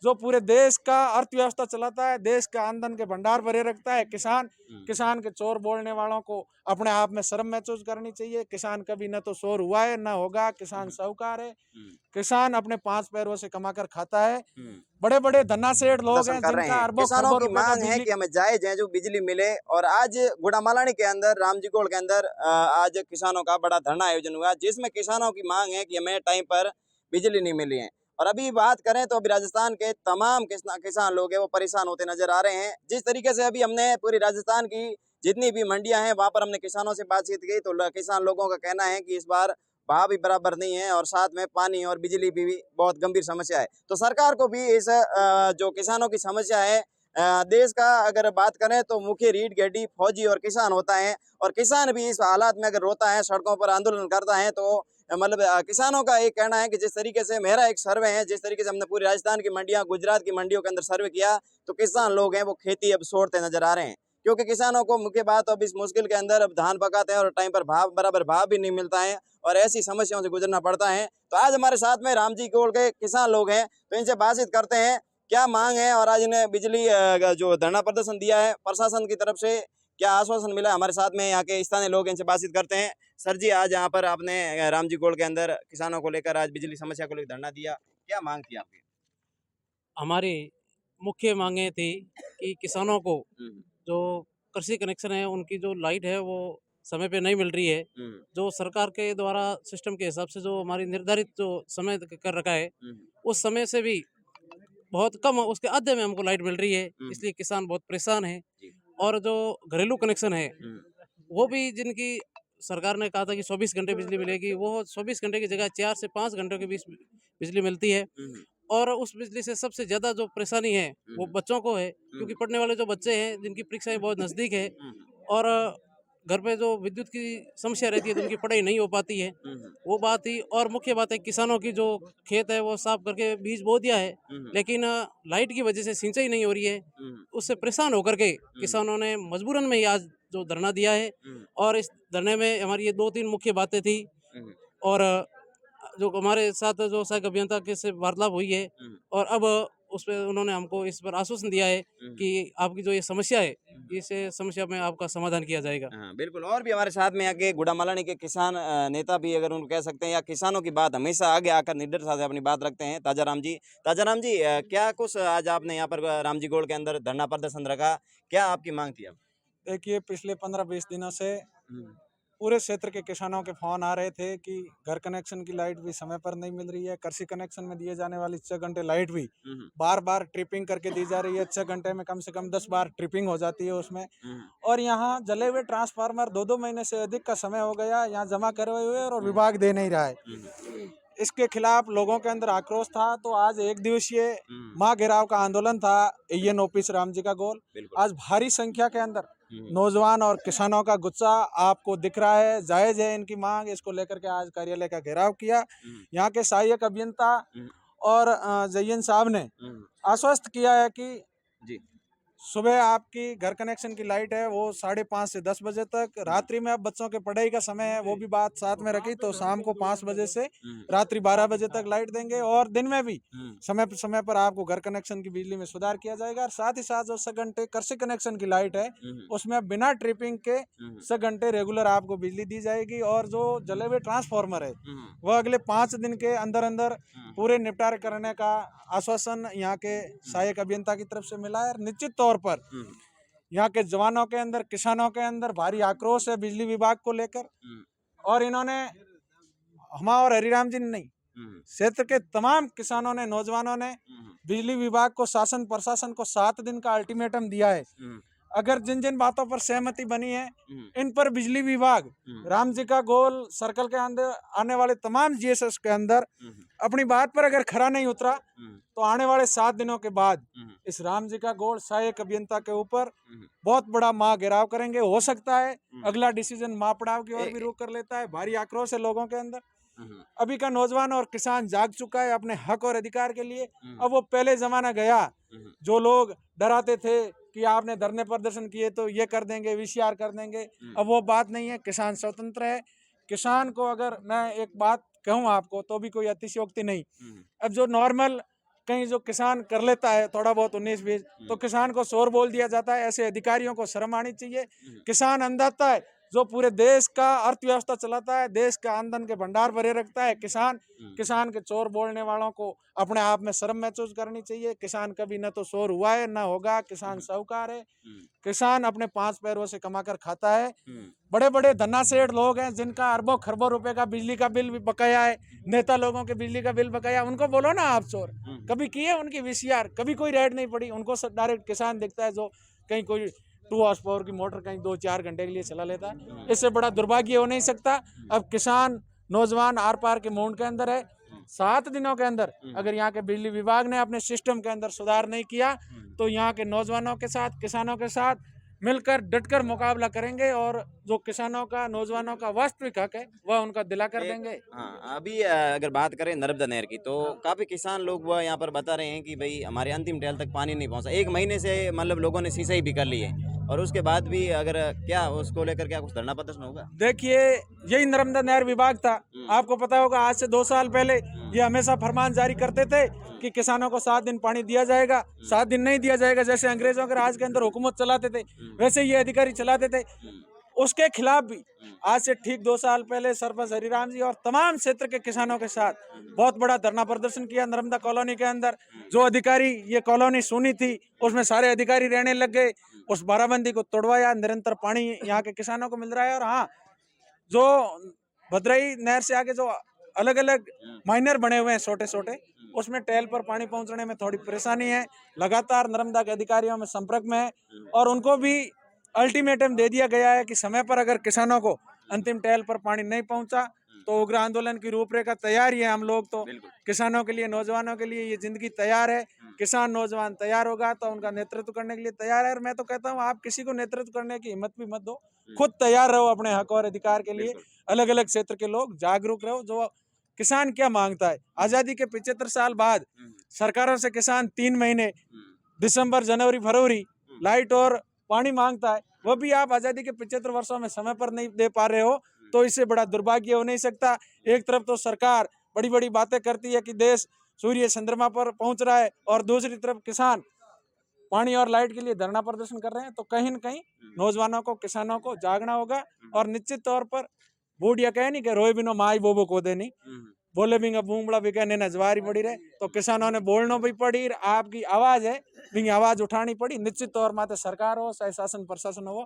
जो पूरे देश का अर्थव्यवस्था चलाता है, देश के आमदन के भंडार भरे रखता है। किसान किसान के चोर बोलने वालों को अपने आप में शर्म महसूस करनी चाहिए। किसान कभी न तो चोर हुआ है, न होगा। किसान साहूकार है। किसान अपने 5 पैरों से कमाकर खाता है। बड़े बड़े धन्नासेठ लोग प्रदर्शन हैं कर रहे जिनका हैं। अरबों किसानों खरबों की रुपए का मांग है बिजली कि हमें जायज है जो बिजली मिले। और आज गुड़ामालानी के अंदर रामजीगोड़ के अंदर आज किसानों का बड़ा धरना आयोजन हुआ, जिसमें किसानों की मांग है कि हमें टाइम पर बिजली नहीं मिली है। और अभी बात करें तो अभी राजस्थान के तमाम किसान लोग हैं वो परेशान होते नजर आ रहे हैं। जिस तरीके से अभी हमने पूरी राजस्थान की जितनी भी मंडियां हैं वहां पर हमने किसानों से बातचीत की, तो किसान लोगों का कहना है कि इस बार भाव भी बराबर नहीं है और साथ में पानी और बिजली भी बहुत गंभीर समस्या है। तो सरकार को भी इस जो किसानों की समस्या है, देश का अगर बात करें तो मुख्य रीढ़ की फौजी और किसान होता है। और किसान भी इस हालात में अगर रोता है, सड़कों पर आंदोलन करता है, तो मतलब किसानों का एक कहना है कि जिस तरीके से मेरा एक सर्वे है, जिस तरीके से हमने पूरी राजस्थान की मंडियां, गुजरात की मंडियों के अंदर सर्वे किया, तो किसान लोग हैं वो खेती अब छोड़ते नजर आ रहे हैं। क्योंकि किसानों को मुख्य बात अब इस मुश्किल के अंदर अब धान पकाते हैं और टाइम पर बराबर भाव भी नहीं मिलता है और ऐसी समस्याओं से गुजरना पड़ता है। तो आज हमारे साथ में रामजीगोड़ के किसान लोग हैं, तो इनसे बातचीत करते हैं क्या मांग है और आज इन्हें बिजली जो धरना प्रदर्शन दिया है प्रशासन की तरफ से क्या आश्वासन मिला। हमारे साथ में यहाँ के स्थानीय लोग, इनसे बातचीत करते हैं। सर जी, आज यहाँ पर आपने रामजीगोड़ के अंदर किसानों को लेकर आज बिजली समस्या को लेकर धरना दिया, क्या मांग थी आपकी? हमारी मुख्य मांगे थी कि किसानों को जो कृषि कनेक्शन है, उनकी जो लाइट है वो समय पे नहीं मिल रही है। जो सरकार के द्वारा सिस्टम के हिसाब से जो हमारी निर्धारित जो समय कर रखा है, उस समय से भी बहुत कम, उसके आधे में हमको लाइट मिल रही है। इसलिए किसान बहुत परेशान है। और जो घरेलू कनेक्शन है, वो भी जिनकी सरकार ने कहा था कि 24 घंटे बिजली मिलेगी, वो 24 घंटे की जगह 4 से 5 घंटों के बीच बिजली मिलती है। और उस बिजली से सबसे ज़्यादा जो परेशानी है वो बच्चों को है, क्योंकि पढ़ने वाले जो बच्चे हैं जिनकी परीक्षाएं बहुत नज़दीक है और घर पे जो विद्युत की समस्या रहती है तो उनकी पढ़ाई नहीं हो पाती है, वो बात ही। और मुख्य बात है किसानों की, जो खेत है वो साफ करके बीज बो दिया है, लेकिन लाइट की वजह से सिंचाई नहीं हो रही है। उससे परेशान होकर के किसानों ने मजबूरन में ही आज जो धरना दिया है। और इस धरने में हमारी ये 2-3 मुख्य बातें थी। और जो हमारे साथ जो सहायक अभियंता के से वार्तालाप हुई है, और अब उस पे उन्होंने हमको इस पर आश्वासन दिया है कि आपकी जो ये समस्या है, इस समस्या में आपका समाधान किया जाएगा। हाँ, बिल्कुल। और भी हमारे साथ में यहाँ के गुड़ामालानी के किसान नेता भी अगर उनको कह सकते हैं, या किसानों की बात हमेशा आगे आकर निडरता से अपनी बात रखते हैं, ताजाराम जी। ताजाराम जी, क्या कुछ आज आपने यहाँ पर रामजीगोड़ के अंदर धरना प्रदर्शन रखा, क्या आपकी मांग थी अब? देखिए, पिछले 15-20 दिनों से पूरे क्षेत्र के किसानों के फोन आ रहे थे कि घर कनेक्शन की लाइट भी समय पर नहीं मिल रही है। कृषि कनेक्शन में दिए जाने वाली 6 घंटे लाइट भी बार बार ट्रिपिंग करके दी जा रही है। 6 घंटे में कम से कम 10 बार ट्रिपिंग हो जाती है उसमें। और यहाँ जले हुए ट्रांसफार्मर 2-2 महीने से अधिक का समय हो गया यहाँ जमा करे हुए, और विभाग दे नहीं रहा है। इसके खिलाफ लोगों के अंदर आक्रोश था, तो आज 1 दिवसीय माँ घेराव का आंदोलन था AN ऑफिस रामजी का गोल। आज भारी संख्या के अंदर नौजवान और किसानों का गुस्सा आपको दिख रहा है। जायज है इनकी मांग, इसको लेकर के आज कार्यालय का घेराव किया। यहाँ के सहायक अभियंता और जयन साहब ने आश्वस्त किया है कि सुबह आपकी घर कनेक्शन की लाइट है वो 5:30 से 10 बजे तक। रात्रि में अब बच्चों के पढ़ाई का समय है, वो भी बात साथ में रखी, तो शाम को 5 बजे से रात्रि 12 बजे तक लाइट देंगे। और दिन में भी समय पर आपको घर कनेक्शन की बिजली में सुधार किया जाएगा। और साथ ही साथ जो 6 घंटे कृषि कनेक्शन की लाइट है उसमें बिना ट्रिपिंग के 6 घंटे रेगुलर आपको बिजली दी जाएगी। और जो जले हुए ट्रांसफार्मर है वह अगले 5 दिन के अंदर अंदर पूरे निपटारे करने का आश्वासन यहाँ के सहायक अभियंता की तरफ से मिला है। निश्चित तौर पर यहाँ के जवानों के अंदर, किसानों के अंदर भारी आक्रोश है बिजली विभाग को लेकर। और इन्होंने और हरिराम जी ने नहीं, क्षेत्र के तमाम किसानों ने, नौजवानों ने बिजली विभाग को, शासन प्रशासन को 7 दिन का अल्टीमेटम दिया है। अगर जिन जिन बातों पर सहमति बनी है इन पर बिजली विभाग राम जी का गोल सर्कल के अंदर आने वाले तमाम GSS के अंदर अपनी बात पर अगर खरा नहीं उतरा तो आने वाले 7 दिनों के बाद इस राम जी का गोल सहायक अभियंता के ऊपर बहुत बड़ा माँ घेराव करेंगे। हो सकता है अगला डिसीजन माँ पड़ाव की ओर भी रुख कर लेता है। भारी आक्रोश है लोगों के अंदर। अभी का नौजवान और किसान जाग चुका है अपने हक और अधिकार के लिए। अब वो पहले जमाना गया जो लोग डराते थे कि आपने धरने प्रदर्शन किए तो ये कर देंगे, VCR कर देंगे। अब वो बात नहीं है। किसान स्वतंत्र है। किसान को अगर मैं एक बात कहूँ आपको तो भी कोई अतिशयोक्ति नहीं। अब जो नॉर्मल कहीं जो किसान कर लेता है थोड़ा बहुत 19-20, तो किसान को शोर बोल दिया जाता है। ऐसे अधिकारियों को शर्म आनी चाहिए। किसान अन्नदाता है जो पूरे देश का अर्थव्यवस्था चलाता है, देश के आमदन के भंडार भरे रखता है। किसान के चोर बोलने वालों को अपने आप में शर्म महसूस करनी चाहिए। किसान कभी न तो शोर हुआ है, न होगा। किसान साहूकार है। किसान अपने 5 पैरों से कमाकर खाता है। बड़े बड़े धन्नासेठ लोग हैं जिनका अरबों खरबों रुपए का बिजली का बिल भी बकाया है, नेता लोगों के बिजली का बिल बकाया, उनको बोलो ना आप चोर। कभी किए उनकी वीसीआर, कभी कोई रेड नहीं पड़ी उनको। डायरेक्ट किसान दिखता है जो कहीं कोई 2 हॉर्स पावर की मोटर कहीं 2-4 घंटे के लिए चला लेता है। इससे बड़ा दुर्भाग्य हो नहीं सकता। अब किसान नौजवान आर पार के मोड़ के अंदर है। 7 दिनों के अंदर अगर यहाँ के बिजली विभाग ने अपने सिस्टम के अंदर सुधार नहीं किया तो यहाँ के नौजवानों के साथ, किसानों के साथ मिलकर डटकर मुकाबला करेंगे और जो किसानों का, नौजवानों का वास्तविक हक है वह उनका दिला कर देंगे। हाँ, अभी अगर बात करें नर्मदा नहर की, तो काफी किसान लोग वह यहाँ पर बता रहे हैं कि भाई हमारे अंतिम टेल तक पानी नहीं पहुंचा। 1 महीने से मतलब लोगों ने सिंचाई भी कर ली है और उसके बाद भी अगर क्या उसको लेकर क्या कुछ धरना प्रदर्शन होगा? देखिए, यही नर्मदा नहर विभाग था। आपको पता होगा आज से 2 साल पहले ये हमेशा फरमान जारी करते थे कि किसानों को 7 दिन पानी दिया जाएगा। 7 दिन नहीं दिया जाएगा। जैसे अंग्रेजों के राज के अंदर हुकूमत चलाते थे वैसे ये अधिकारी चलाते थे। उसके खिलाफ भी आज से ठीक 2 साल पहले सरपंच हरिराम जी और तमाम क्षेत्र के किसानों के साथ बहुत बड़ा धरना प्रदर्शन किया नर्मदा कॉलोनी के अंदर। जो अधिकारी ये कॉलोनी सुनी थी उसमें सारे अधिकारी रहने लग गए। उस बाराबंदी को तोड़वाया। निरंतर पानी यहाँ के किसानों को मिल रहा है। और हाँ, जो भद्रई नहर से आगे जो अलग अलग माइनर बने हुए हैं छोटे छोटे, उसमें टेल पर पानी पहुंचने में थोड़ी परेशानी है। लगातार नर्मदा के अधिकारियों में संपर्क में है और उनको भी अल्टीमेटम दे दिया गया है कि समय पर अगर किसानों को अंतिम टेल पर पानी नहीं पहुंचा तो उग्र आंदोलन की रूपरेखा तैयार ही है। हम लोग तो किसानों के लिए, नौजवानों के लिए ये जिंदगी तैयार है। किसान नौजवान तैयार होगा तो उनका नेतृत्व करने के लिए तैयार है। और मैं तो कहता हूँ आप किसी को नेतृत्व करने की हिम्मत भी मत दो, खुद तैयार रहो अपने हक और अधिकार के लिए। अलग अलग क्षेत्र के लोग जागरूक रहो। जो किसान क्या मांगता है, आजादी के 75 साल बाद सरकारों से किसान 3 महीने दिसंबर, जनवरी, फरवरी लाइट और पानी मांगता है, वह भी आप आजादी के 75 वर्षों में समय पर नहीं दे पा रहे हो, तो इससे बड़ा दुर्भाग्य हो नहीं सकता। एक तरफ तो सरकार बड़ी बड़ी बातें करती है कि देश सूर्य चंद्रमा पर पहुंच रहा है और दूसरी तरफ किसान पानी और लाइट के लिए धरना प्रदर्शन कर रहे हैं। तो कहीं न कहीं नौजवानों को, किसानों को जागना होगा। और निश्चित तौर पर बूढ़िया कहे नहीं कि रोए बिनो माई बोबो को दे नहीं, बोले बिंगा बूंगड़ा भी कहने नजवारी पड़ी रहे। तो किसानों ने बोलना भी पड़ी, आपकी आवाज है बिंगी आवाज उठानी पड़ी। निश्चित तौर माते सरकार हो चाहे शासन प्रशासन हो,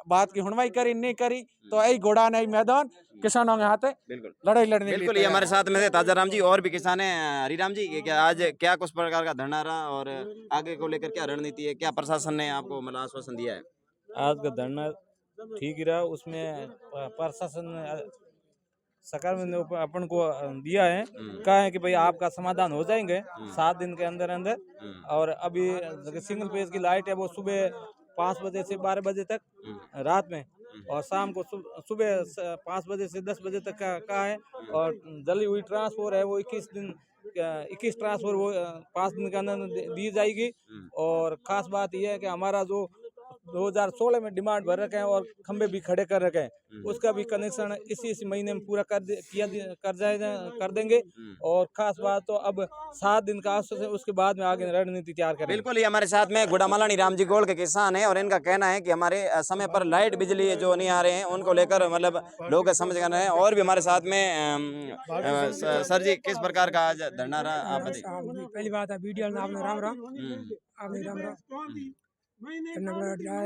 बात की हुणवाई करी नहीं करी तो यही घोड़ा नहीं मैदान किसानों के हाथ है लड़ाई लड़ने के लिए। बिल्कुल, ये हमारे साथ में थे ताजा राम जी और भी किसान हैं। हरिराम जी, क्या आज क्या कुछ प्रकार का धरना रहा और आगे को लेकर क्या रणनीति है, क्या प्रशासन ने आपको मतलब आश्वासन दिया है? आज का धरना ठीक ही रहा। उसमें प्रशासन सरकार ने अपन को दिया है, कहा है कि भाई आपका समाधान हो जाएंगे 7 दिन के अंदर अंदर। और अभी सिंगल फेज की लाइट है वो सुबह 5 बजे से 12 बजे तक रात में, और शाम को सुबह 5 बजे से 10 बजे तक का है। और जली हुई ट्रांसफर है वो 21 ट्रांसफर वो 5 दिन के अंदर दी जाएगी। और खास बात यह है कि हमारा जो 2016 में डिमांड भर रखे हैं और खंबे भी खड़े कर रखे हैं, उसका भी कनेक्शन इसी महीने में पूरा कर देंगे। और खास बात तो अब 7 दिन का आश्वासन है, उसके बाद में आगे रणनीति तैयार करेंगे। बिल्कुल, ये हमारे साथ में गुड़ामालानी राम जी गोल के किसान हैं और इनका कहना है कि हमारे समय पर लाइट बिजली जो नहीं आ रहे हैं उनको लेकर मतलब लोग समझ कर रहे हैं। और भी हमारे साथ में सर जी, किस प्रकार का आज धरना रहा आप बताइए। पहली बात है वीडियो में आपने राम राम आपने राम राम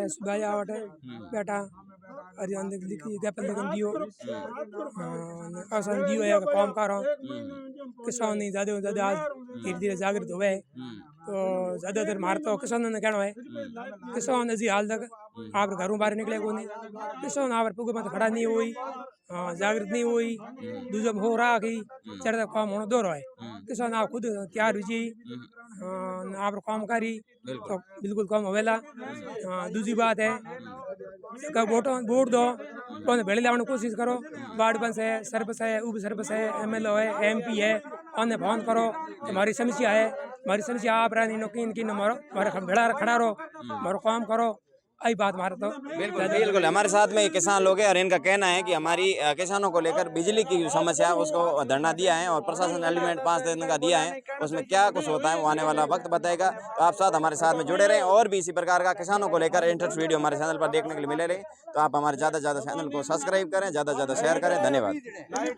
सुबह आवट है बेटा हरियाण लिखी गपल दियो आसान दियो है काम कर रहा हूँ। किसान नहीं ज्यादा आज धीरे धीरे जागृत हुए है, तो ज्यादातर मार तो किसानों ने कहना है। किसान अजी हाल तक आप घरों बाहर निकले को नहीं, किसान आप पुगे मत खड़ा नहीं हुई, जागृत नहीं हुई, दूसरा हो रहा कि चढ़ता काम होना दो रहा है। किसान आप खुद तैयार हुई आप काम करी तो बिल्कुल कम होवेला। दूसरी बात है वोट दो तो भेड़े लाने की कोशिश करो। वार्ड बंस है, सरपंच है, उप सरपंच है, MLO है, MP है, उन्हें फोन करो हमारी समस्या है, हमारी समस्या आप रहा नहीं किन मारो हमारे भेड़ा खड़ा रहो, हमारा काम करो। आई बात हमारा तो बिल्कुल बिल्कुल हमारे साथ में किसान लोग हैं और इनका कहना है कि हमारी किसानों को लेकर बिजली की जो समस्या है उसको धरना दिया है और प्रशासन ने एलिमेंट 5 दिन का दिया है, उसमें क्या कुछ होता है वो आने वाला वक्त बताएगा। तो आप साथ हमारे साथ में जुड़े रहें और भी इसी प्रकार का किसानों को लेकर इंटरेस्ट वीडियो हमारे चैनल पर देखने के लिए मिले रहे। तो आप हमारे ज़्यादा से ज़्यादा चैनल को सब्सक्राइब करें, ज़्यादा से ज़्यादा शेयर करें। धन्यवाद।